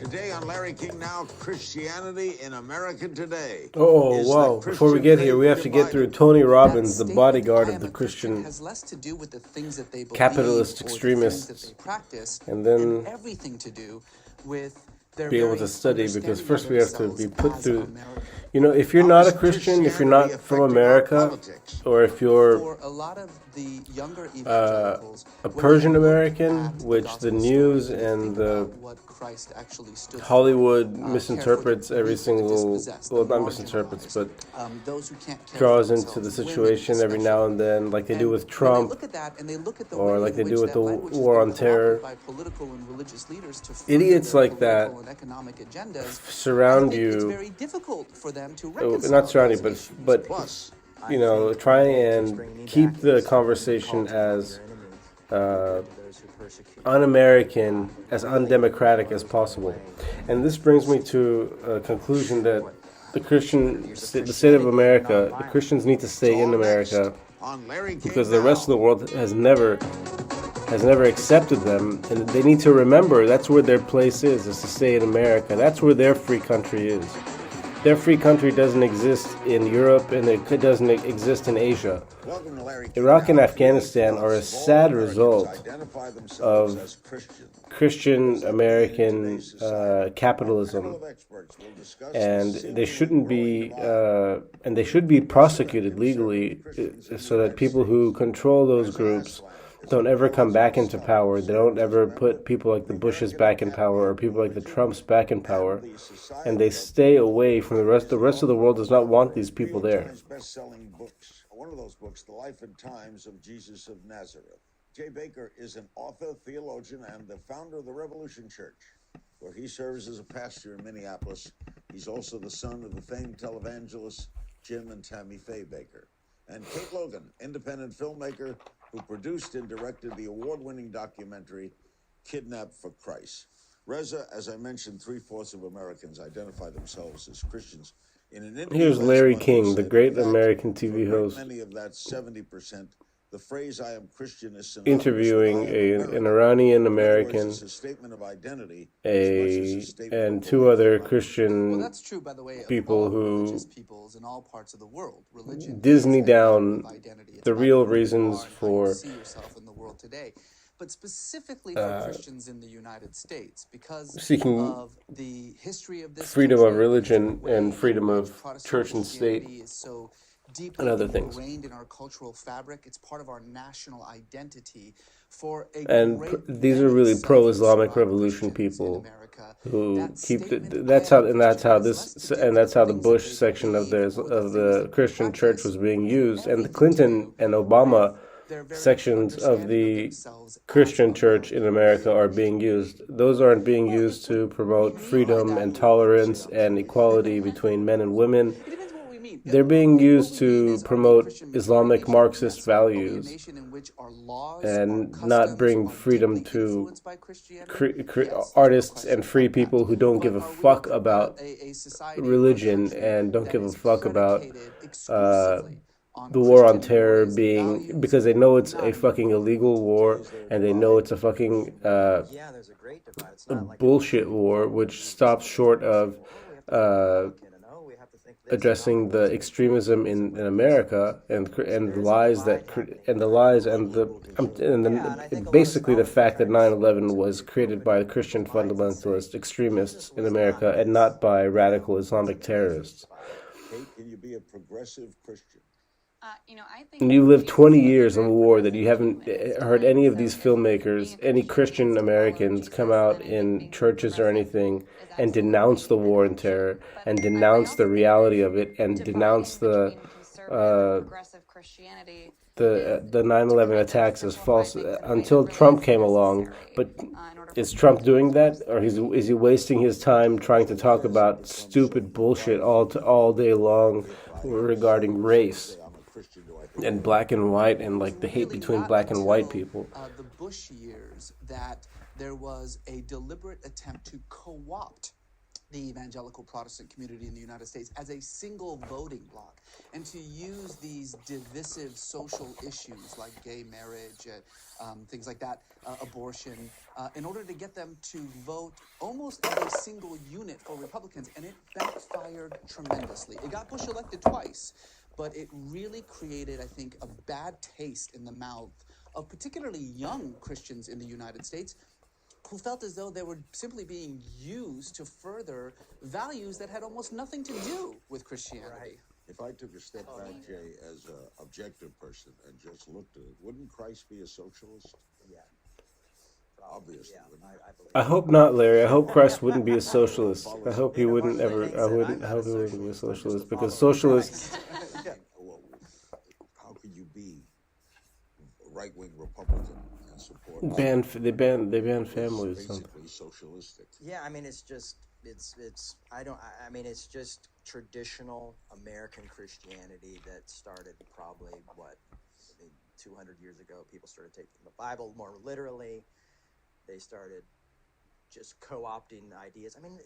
Today on Larry King Now, Christianity in America Today. Oh, wow. Before we get here, we have to get through Tony Robbins, the bodyguard of the Christian has less to do with the things that they believe capitalist or the extremists, things that they practice, and then everything to do with their be able very to study, because understanding first of we have to themselves be put as through. Americans. You know, if you're not a Christian, if you're not from America, or if you're For a lot of the younger evangelicals, a when they Persian look American, at the which gospel the news story, they and think the about what Christ actually stood for. Hollywood Care misinterprets for the every weak, the single, dispossessed, the well, not misinterprets, marginalized, but those who can't care draws for into the themselves, women situation every now and then, like they do with Trump, when they look at that and they look at the or way like in they which do with that the language has war been on terror. co-opted by political and religious leaders to further Idiots their like that political and economic agendas, surround I think it's you, very difficult for them to oh, reconcile not surround you, those issues. but Plus, you know, try and keep the conversation as un-American, as undemocratic as possible. And this brings me to a conclusion that the state of America, the Christians need to stay in America on Larry King because the rest of the world has never accepted them, and they need to remember that's where their place is to stay in America. That's where their free country is. Their free country doesn't exist in Europe, and it doesn't exist in Asia. Iraq and Afghanistan are a sad result of Christian American capitalism, and they shouldn't be, and they should be prosecuted legally, so that people who control those groups don't ever come back into power. They don't ever put people like the Bushes back in power or people like the Trumps back in power, and they stay away from the rest. The rest of the world does not want these people there. Best-selling books. One of those books, The Life and Times of Jesus of Nazareth. Jay Baker is an author, theologian, and the founder of the Revolution Church, where he serves as a pastor in Minneapolis. He's also the son of the famed televangelists Jim and Tammy Faye Baker. And Kate Logan, independent filmmaker who produced and directed the award-winning documentary Kidnapped for Christ. Reza, as I mentioned, 3/4 of Americans identify themselves as Christians. Here's Larry King, the great American TV host, many of that 70%, the phrase "I am Christian" is interviewing an Iranian American, and two other Christian people who Disney down the real reasons for but specifically for Christians in the United States, because seeking of the history of this freedom country, of religion the way and freedom in of which Protestant church and state Christianity is so deeply and other things. ingrained in our cultural fabric. It's part of our national identity. For a And these are really pro-Islamic revolution people who keep that's how the Bush section of the Christian church was being used, and the Clinton and Obama sections of the Christian church in America are being used. Those aren't being used to promote freedom and tolerance and equality between men and women. They're being used to promote Islamic Marxist values and not bring freedom to artists and free people who don't give a fuck about religion and don't give a fuck about the war on terror being, because they know it's a fucking illegal war and they know it's a fucking bullshit war, which stops short of addressing the extremism in America and the lies basically the fact that 9/11 was created by the Christian fundamentalist extremists in America and not by radical Islamic terrorists. Can you be a progressive Christian? I think And you lived 20 years in the war that you haven't heard any of these filmmakers, any Christian Americans come out in churches or anything and denounce the war and terror and denounce the reality of it and denounce the 9/11 attacks as false until Trump came along. But is Trump doing that, or is he wasting his time trying to talk about stupid bullshit all day long regarding race and black and white and like the hate between black and white people? The Bush years, that there was a deliberate attempt to co-opt the evangelical Protestant community in the United States as a single voting bloc, and to use these divisive social issues like gay marriage, things like that, abortion, in order to get them to vote almost as a single unit for Republicans, and it backfired tremendously. It got Bush elected twice, but it really created, I think, a bad taste in the mouth of particularly young Christians in the United States, who felt as though they were simply being used to further values that had almost nothing to do with Christianity. If I took a step back, Jay, as an objective person and just looked at it, wouldn't Christ be a socialist? Yeah. Obviously. Yeah, Wouldn't he? I believe. I hope not, Larry. I hope Christ wouldn't be a socialist. I hope he wouldn't ever. I hope he wouldn't be a socialist, because socialists. Well, how could you be right-wing Republican and support They ban families. basically socialistic? Yeah, I mean, it's just traditional American Christianity that started probably, 200 years ago. People started taking the Bible more literally. They started just co-opting ideas. I mean,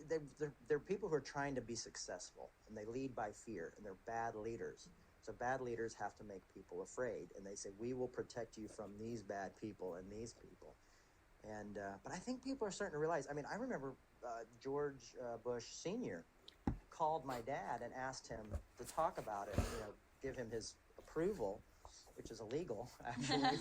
they're people who are trying to be successful, and they lead by fear, and they're bad leaders. So bad leaders have to make people afraid, and they say, we will protect you from these bad people and these people. And but I think people are starting to realize. I mean, I remember George Bush Sr. called my dad and asked him to talk about it, give him his approval, which is illegal actually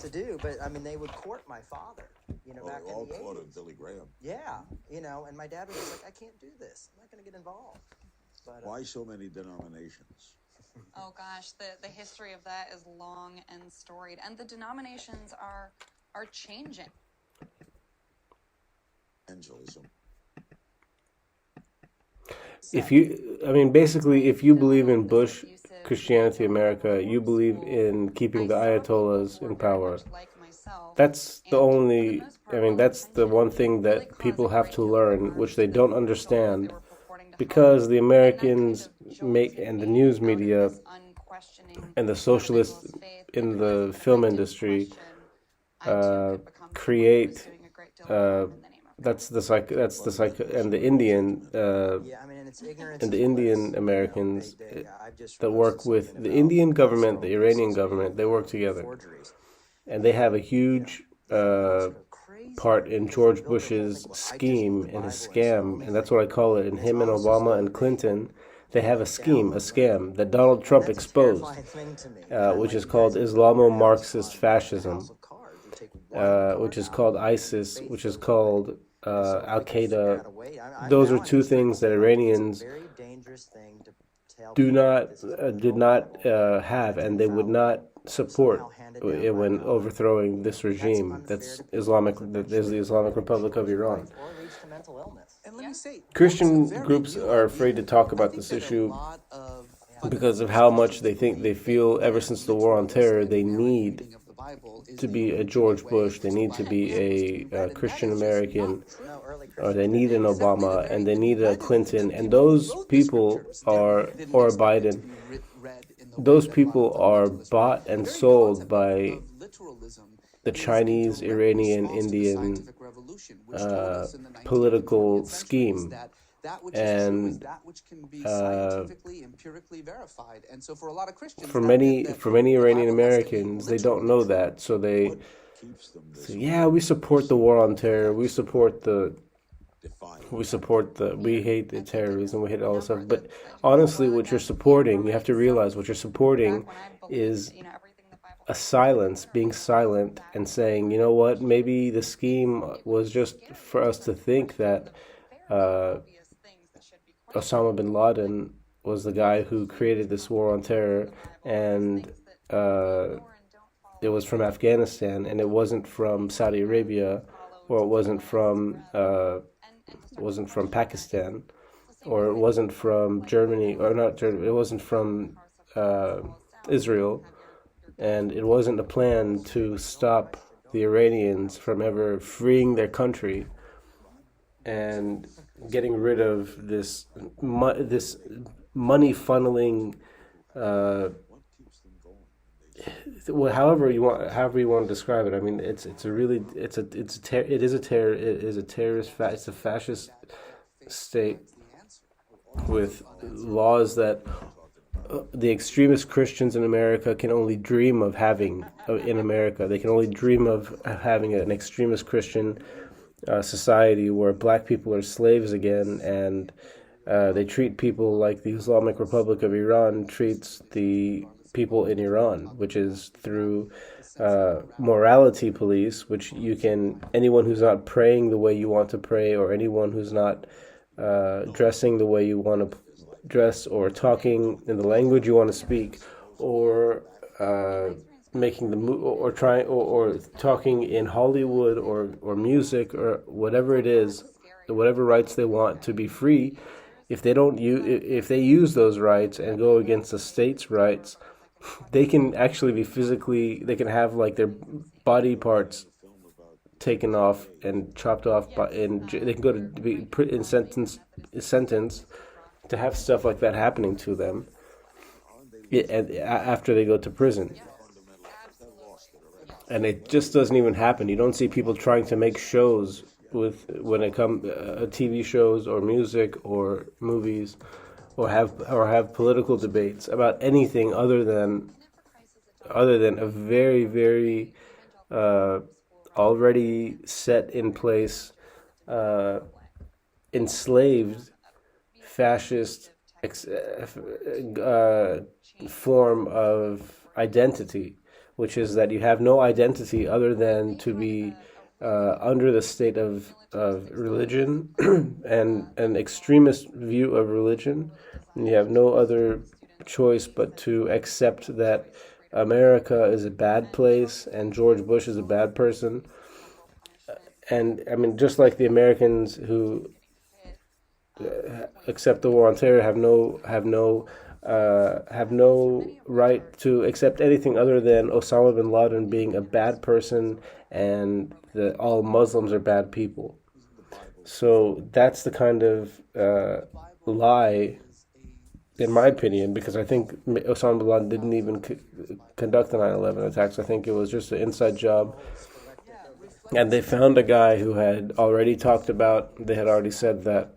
to do. But I mean, they would court my father, back in All the 80s. quoted Billy Graham. Yeah, and my dad was just like, I can't do this. I'm not going to get involved. But Why so many denominations? Oh gosh, the history of that is long and storied, and the denominations are changing. Evangelism. Basically, if you believe in Bush Christianity America, you believe in keeping the Ayatollahs in power. That's the only, that's the one thing that people have to learn, which they don't understand, because the Americans and the news media and the socialists in the film industry create and the Indian and the Indian Americans that work with the Indian government, the Iranian government, they work together, and they have a huge part in George Bush's scheme and his scam, and that's what I call it. And him and Obama and Clinton, they have a scam that Donald Trump exposed, which is called Islamo-Marxist fascism, which is called ISIS, which is called Al-Qaeda. Those are two things that Iranians did not have, and they would not support when overthrowing this regime. That's Islamic. That is the Islamic Republic of Iran. And let me say, Christian groups are afraid to talk about this issue because of how much they feel ever since the war on terror, they need to be a George Bush, they need to be a Christian American, or they need an Obama, and they need a Clinton, and those people or a Biden. Those people are bought and sold by the Chinese, Iranian, Indian political scheme. And for many Iranian Americans, they don't know that, so they say, yeah, we support the war on terror, we hate the terrorism, we hate all this stuff. But honestly, what you're supporting, you have to realize what you're supporting is a silence, being silent and saying, you know what, maybe the scheme was just for us to think that Osama bin Laden was the guy who created this war on terror, and it was from Afghanistan, and it wasn't from Saudi Arabia, or it wasn't from Pakistan, or it wasn't from Germany, or not Germany, it wasn't from Israel, and it wasn't a plan to stop the Iranians from ever freeing their country and getting rid of this money funneling however you want to describe it. I mean, it's a really it is a terrorist it's a fascist state with laws that the extremist Christians in America can only dream of having in America. They can only dream of having an extremist Christian society where black people are slaves again, and they treat people like the Islamic Republic of Iran treats the people in Iran, which is through morality police, which anyone who's not praying the way you want to pray, or anyone who's not dressing the way you want to dress, or talking in the language you want to speak, or making the or trying or talking in Hollywood or music or whatever it is, whatever rights they want to be free. If they use those rights and go against the state's rights, they can actually be they can have like their body parts taken off and chopped off, and they can go to be sentenced to have stuff like that happening to them after they go to prison. And it just doesn't even happen. You don't see people trying to make shows when it comes TV shows or music or movies, or have political debates about anything other than a very, very already set in place enslaved fascist form of identity, which is that you have no identity other than to be under the state of religion and an extremist view of religion. And you have no other choice but to accept that America is a bad place and George Bush is a bad person. And I mean, just like the Americans who accept the war on terror have no right to accept anything other than Osama bin Laden being a bad person and that all Muslims are bad people. So that's the kind of lie, in my opinion, because I think Osama bin Laden didn't even conduct the 9/11 attacks. I think it was just an inside job. And they found a guy who had already they had already said that,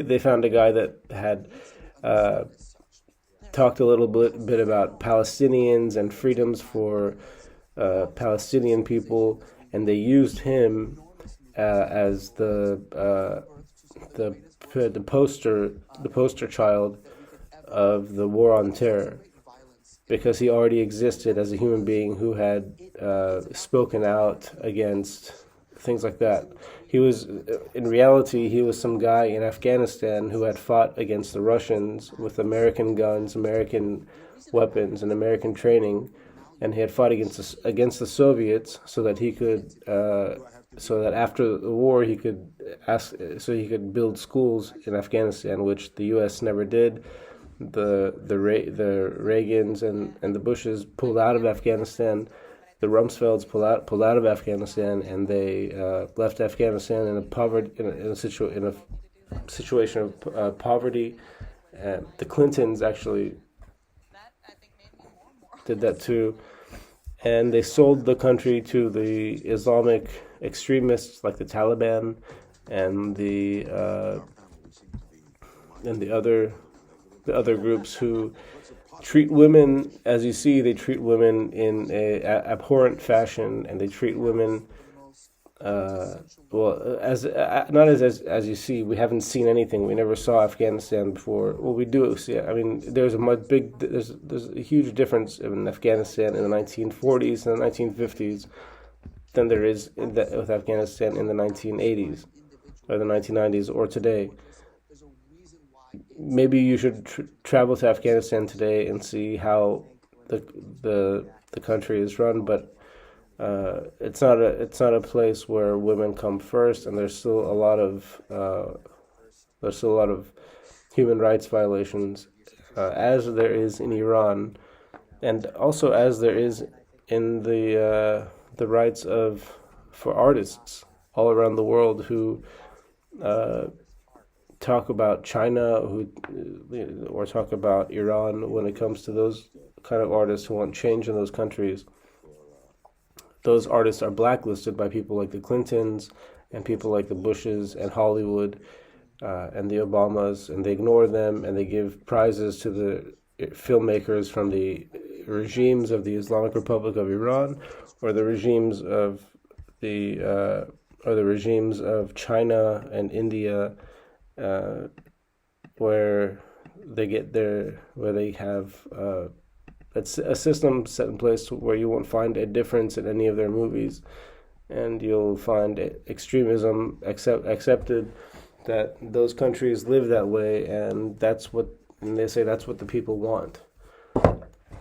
they found a guy that had talked a little bit about Palestinians and freedoms for Palestinian people, and they used him as the poster child of the war on terror, because he already existed as a human being who had spoken out against things like that. In reality, he was some guy in Afghanistan who had fought against the Russians with American guns, American weapons, and American training, and he had fought against the Soviets so that he could, so that after the war he could build schools in Afghanistan, which the U.S. never did. The Reagans and the Bushes pulled out of Afghanistan. The Rumsfelds pulled out of Afghanistan, and they left Afghanistan in a situation of poverty. The Clintons actually did that too, and they sold the country to the Islamic extremists like the Taliban and the other groups who treat women, as you see, they treat women in a abhorrent fashion, and they treat women as not as you see. We haven't seen anything. We never saw Afghanistan before. Well, we do see. I mean, there's a huge difference in Afghanistan in the 1940s and the 1950s than there is with Afghanistan in the 1980s or the 1990s or today. Maybe you should travel to Afghanistan today and see how the country is run, but it's not a place where women come first, and there's still a lot of human rights violations, as there is in Iran, and also as there is in the rights for artists all around the world who talk about China or talk about Iran when it comes to those kind of artists who want change in those countries. Those artists are blacklisted by people like the Clintons and people like the Bushes and Hollywood and the Obamas, and they ignore them, and they give prizes to the filmmakers from the regimes of the Islamic Republic of Iran or the regimes of China and India, where they have it's a system set in place where you won't find a difference in any of their movies, and you'll find extremism accepted, that those countries live that way, and they say that's what the people want.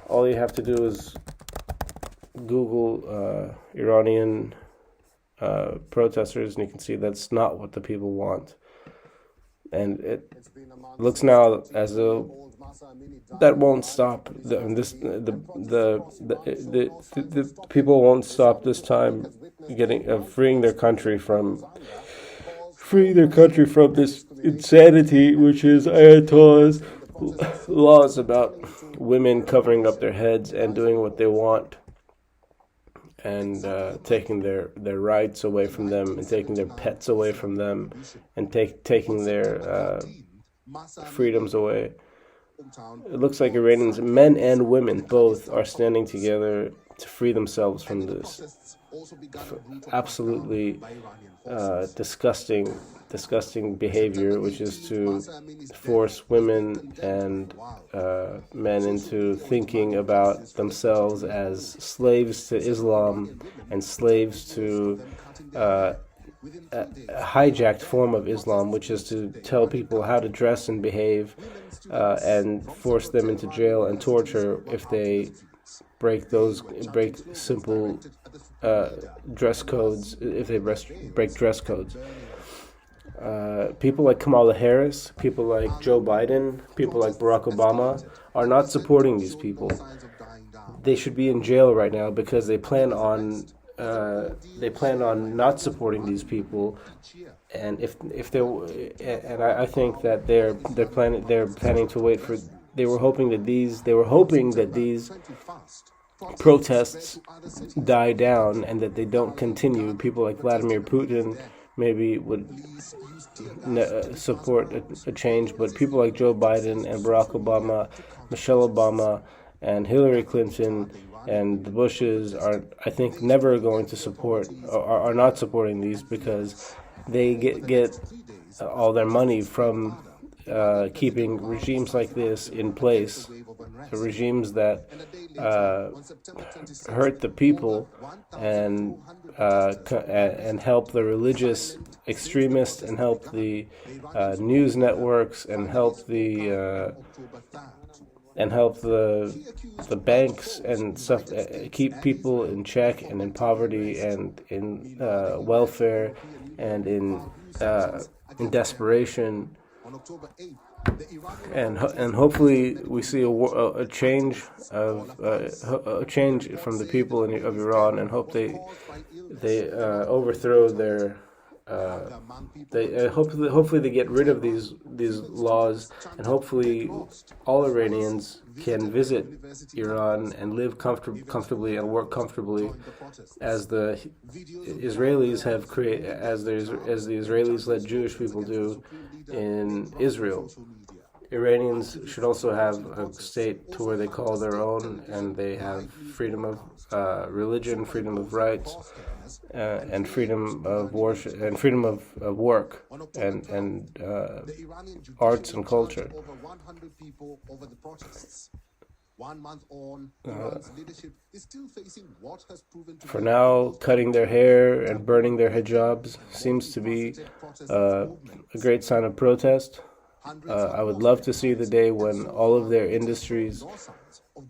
All you have to do is Google Iranian protesters, and you can see that's not what the people want. And it looks now as though that won't stop. The people won't stop this time freeing their country from this insanity, which is Ayatollah's laws about women covering up their heads and doing what they want, and taking their rights away from them, and taking their pets away from them, and taking their freedoms away. It looks like Iranians, men and women, both are standing together to free themselves from this absolutely disgusting behavior, which is to force women and men into thinking about themselves as slaves to Islam and slaves to a hijacked form of Islam, which is to tell people how to dress and behave, and force them into jail and torture if they break simple dress codes, if they break dress codes. People like Kamala Harris, people like Joe Biden, people like Barack Obama are not supporting these people. They should be in jail right now because they plan on not supporting these people, and I think that they're planning to wait for. They were hoping that these protests die down and that they don't continue. People like Vladimir Putin maybe would support a change, but people like Joe Biden and Barack Obama, Michelle Obama, and Hillary Clinton and the Bushes are, I think, never going to support, or are not supporting these, because they get all their money from keeping regimes like this in place, regimes that hurt the people and help the religious extremists, and help the news networks, and help the banks and stuff, keep people in check and in poverty and in welfare and in desperation. And hopefully we see a change from the people of Iran, and hope they overthrow their. Hopefully they get rid of these laws, and hopefully all Iranians can visit Iran and live comfortably and work comfortably, as the Israelis have created, as the Israelis-led Jewish people do in Israel. Iranians should also have a state to where they call their own, and they have freedom of religion, freedom of rights, and freedom of worship, and freedom of work, and arts and culture. Over 100 people over the protests. 1 month on, Iran's leadership is still facing what has proven to For now, cutting their hair and burning their hijabs seems to be a great sign of protest. I would love to see the day when all of their industries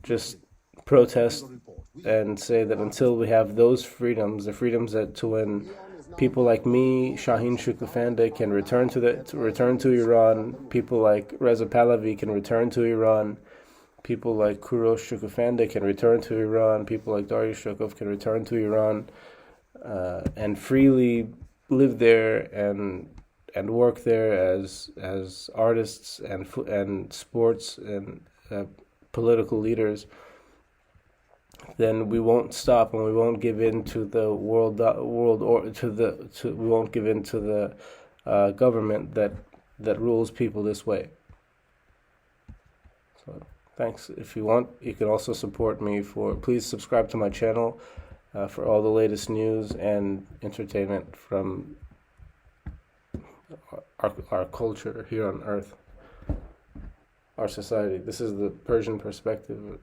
just protest and say that until we have those freedoms, the freedoms to when people like me, Shaheen Shukufanda, can return to Iran, people like Reza Pahlavi can return to Iran, people like Kurosh Shukufanda can return to Iran, people like Dariush Shukov can return to Iran, and freely live there and work there as artists and sports and political leaders, then we won't stop, and we won't give in to the we won't give in to the government that rules people this way. So thanks. If you want, you can also support me please subscribe to my channel for all the latest news and entertainment from our culture here on Earth, our society. This is the Persian perspective